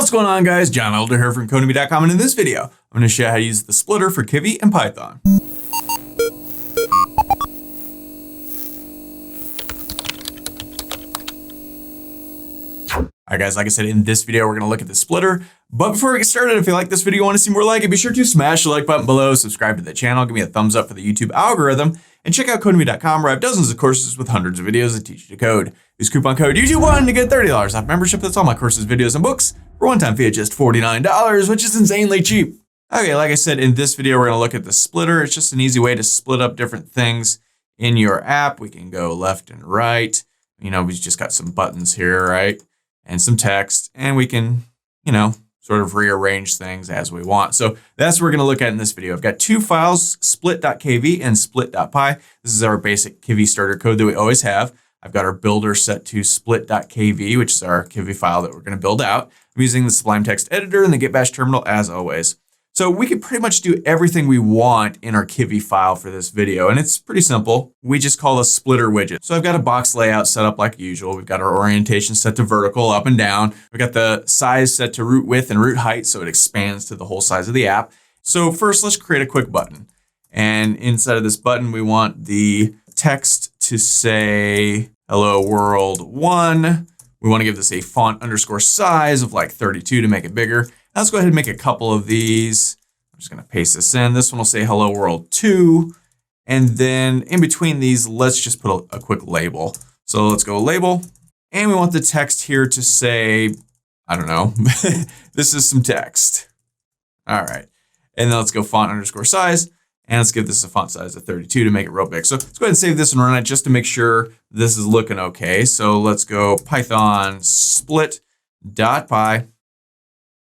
What's going on, guys? John Elder here from Codemy.com, and in this video, I'm going to show you how to use the splitter for Kivy and Python. All right, guys, like I said, in this video, we're going to look at the splitter. But before we get started, if you like this video and want to see more like it, be sure to smash the like button below, subscribe to the channel, give me a thumbs up for the YouTube algorithm, and check out Codemy.com, where I have dozens of courses with hundreds of videos that teach you to code. Use coupon code YouTube1 to get $30 off membership. That's all my courses, videos, and books for one-time fee at just $49, which is insanely cheap. Okay, like I said, in this video, we're going to look at the splitter. It's just an easy way to split up different things in your app. We can go left and right. You know, we've just got some buttons here, right? And some text, and we can, sort of rearrange things as we want. So that's what we're going to look at in this video. I've got two files, split.kv and split.py. This is our basic Kivy starter code that we always have. I've got our builder set to split.kv, which is our Kivy file that we're going to build out. I'm using the Sublime Text Editor and the Git Bash terminal as always. So we can pretty much do everything we want in our Kivy file for this video, and it's pretty simple. We just call a splitter widget. So I've got a box layout set up like usual. We've got our orientation set to vertical, up and down. We've got the size set to root width and root height, so it expands to the whole size of the app. So first, let's create a quick button. And inside of this button, we want the text to say, hello world 1. We want to give this a font underscore size of like 32 to make it bigger. Now let's go ahead and make a couple of these. I'm just going to paste this in. This one will say hello world 2. And then in between these, let's just put a quick label. So let's go label. And we want the text here to say, I don't know, this is some text. All right. And then let's go font underscore size. And let's give this a font size of 32 to make it real big. So let's go ahead and save this and run it just to make sure this is looking okay. So let's go Python split.py.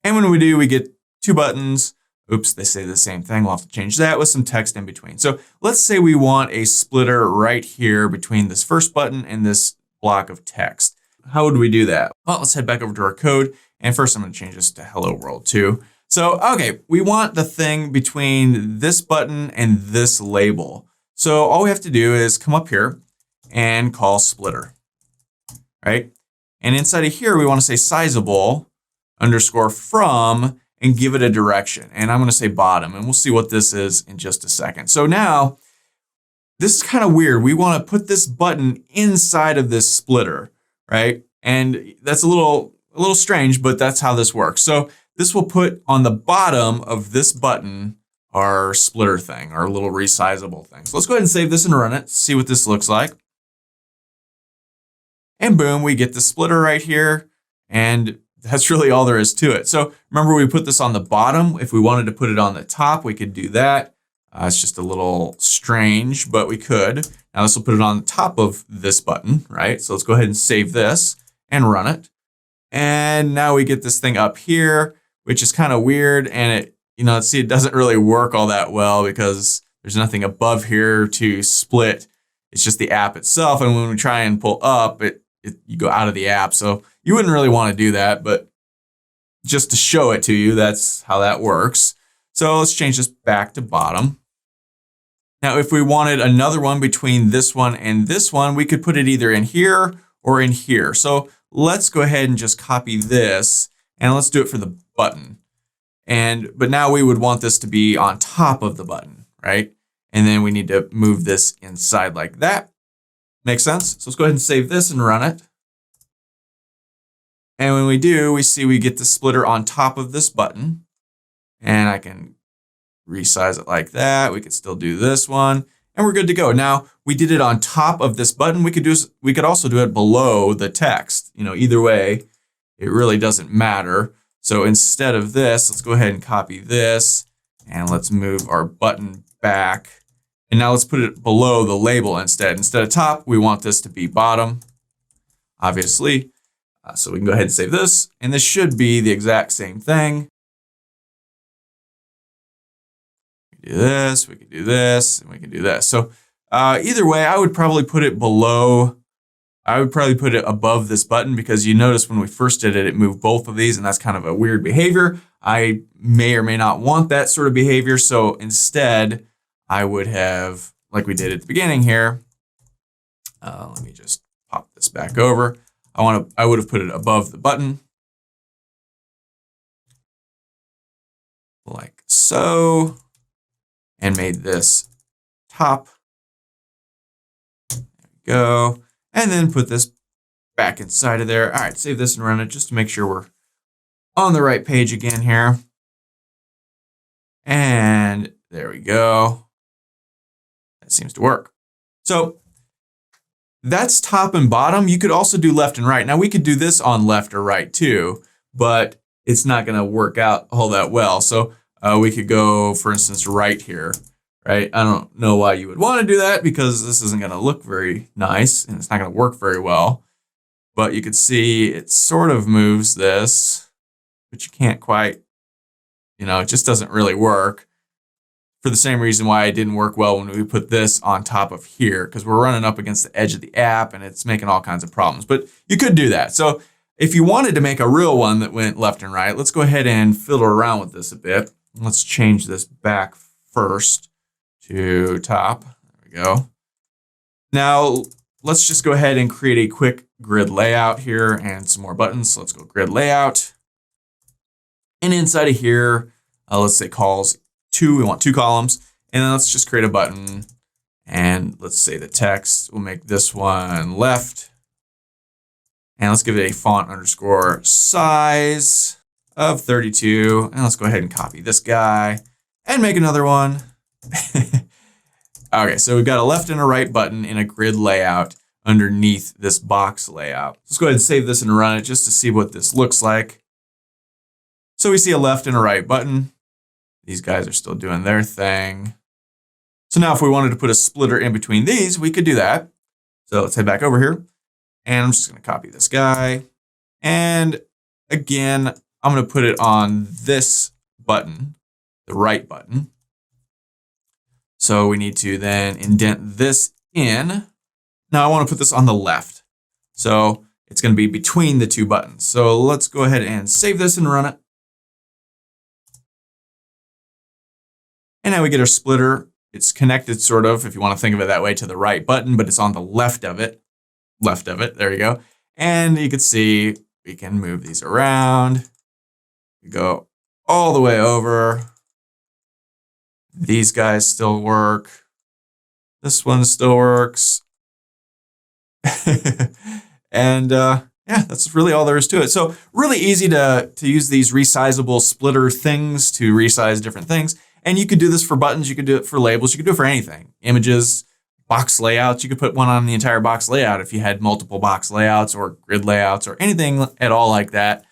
And when we do, we get two buttons. Oops, they say the same thing. We'll have to change that with some text in between. So let's say we want a splitter right here between this first button and this block of text. How would we do that? Well, let's head back over to our code. And first, I'm going to change this to hello world 2. So, okay, we want the thing between this button and this label. So all we have to do is come up here and call splitter, right? And inside of here, we want to say resizable underscore from and give it a direction. And I'm going to say bottom, and we'll see what this is in just a second. So now this is kind of weird. We want to put this button inside of this splitter, right? And that's a little strange, but that's how this works. So this will put on the bottom of this button our splitter thing, our little resizable thing. So let's go ahead and save this and run it, see what this looks like. And boom, we get the splitter right here. And that's really all there is to it. So remember, we put this on the bottom. If we wanted to put it on the top, we could do that. It's just a little strange, but we could. Now this will put it on the top of this button, right? So let's go ahead and save this and run it. And now we get this thing up here, which is kind of weird. And it, see, it doesn't really work all that well because there's nothing above here to split. It's just the app itself. And when we try and pull up, you go out of the app. So you wouldn't really want to do that, but just to show it to you, that's how that works. So let's change this back to bottom. Now, if we wanted another one between this one and this one, we could put it either in here or in here. So let's go ahead and just copy this, and let's do it for the button. But now we would want this to be on top of the button, right? And then we need to move this inside like that. Makes sense? So let's go ahead and save this and run it. And when we do, we see we get the splitter on top of this button. And I can resize it like that. We could still do this one, and we're good to go. Now, we did it on top of this button. We could also do it below the text. Either way, it really doesn't matter. So instead of this, let's go ahead and copy this, and let's move our button back. And now let's put it below the label instead. Instead of top, we want this to be bottom, obviously. So we can go ahead and save this, and this should be the exact same thing. We can do this, we can do this, and we can do this. So either way, I would probably put it below. I would probably put it above this button, because you notice when we first did it, it moved both of these, and that's kind of a weird behavior. I may or may not want that sort of behavior. So instead, I would have, like we did at the beginning here, let me just pop this back over. I would have put it above the button. like so, and made this top. There we go. And then put this back inside of there. All right, save this and run it just to make sure we're on the right page again here. And there we go. That seems to work. So that's top and bottom. You could also do left and right. Now we could do this on left or right too, but it's not going to work out all that well. So we could go, for instance, right here, right? I don't know why you would want to do that because this isn't going to look very nice and it's not going to work very well. But you could see it sort of moves this, but you can't quite, you know, it just doesn't really work. For the same reason why it didn't work well when we put this on top of here, because we're running up against the edge of the app and it's making all kinds of problems. But you could do that. So if you wanted to make a real one that went left and right, let's go ahead and fiddle around with this a bit. Let's change this back first to top. There we go. Now let's just go ahead and create a quick grid layout here and some more buttons. So let's go grid layout. And inside of here, let's say calls 2, we want 2 columns, and then let's just create a button, and let's say the text, we'll make this one left, and let's give it a font underscore size of 32, and let's go ahead and copy this guy, and make another one. Okay, so we've got a left and a right button in a grid layout underneath this box layout. Let's go ahead and save this and run it just to see what this looks like. So we see a left and a right button. These guys are still doing their thing. So now if we wanted to put a splitter in between these, we could do that. So let's head back over here. And I'm just going to copy this guy. And again, I'm going to put it on this button, the right button. So we need to then indent this in. Now I want to put this on the left. So it's going to be between the 2 buttons. So let's go ahead and save this and run it. And now we get our splitter. It's connected sort of, if you want to think of it that way, to the right button, but it's on the left of it. There you go. And you can see we can move these around. We go all the way over. These guys still work. This one still works. And yeah, that's really all there is to it. So really easy to use these resizable splitter things to resize different things. And you could do this for buttons, you could do it for labels, you could do it for anything. Images, box layouts, you could put one on the entire box layout if you had multiple box layouts or grid layouts or anything at all like that.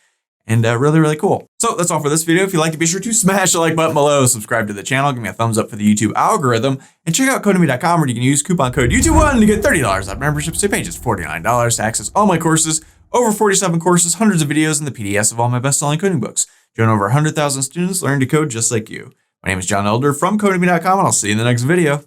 And really, really cool. So that's all for this video. If you liked it, be sure to smash the like button below, subscribe to the channel, give me a thumbs up for the YouTube algorithm, and check out Codemy.com where you can use coupon code YouTube1 to get $30 off membership. So pay just $49 to access all my courses, over 47 courses, hundreds of videos, and the PDFs of all my best-selling coding books. Join over 100,000 students learning to code just like you. My name is John Elder from Codemy.com, and I'll see you in the next video.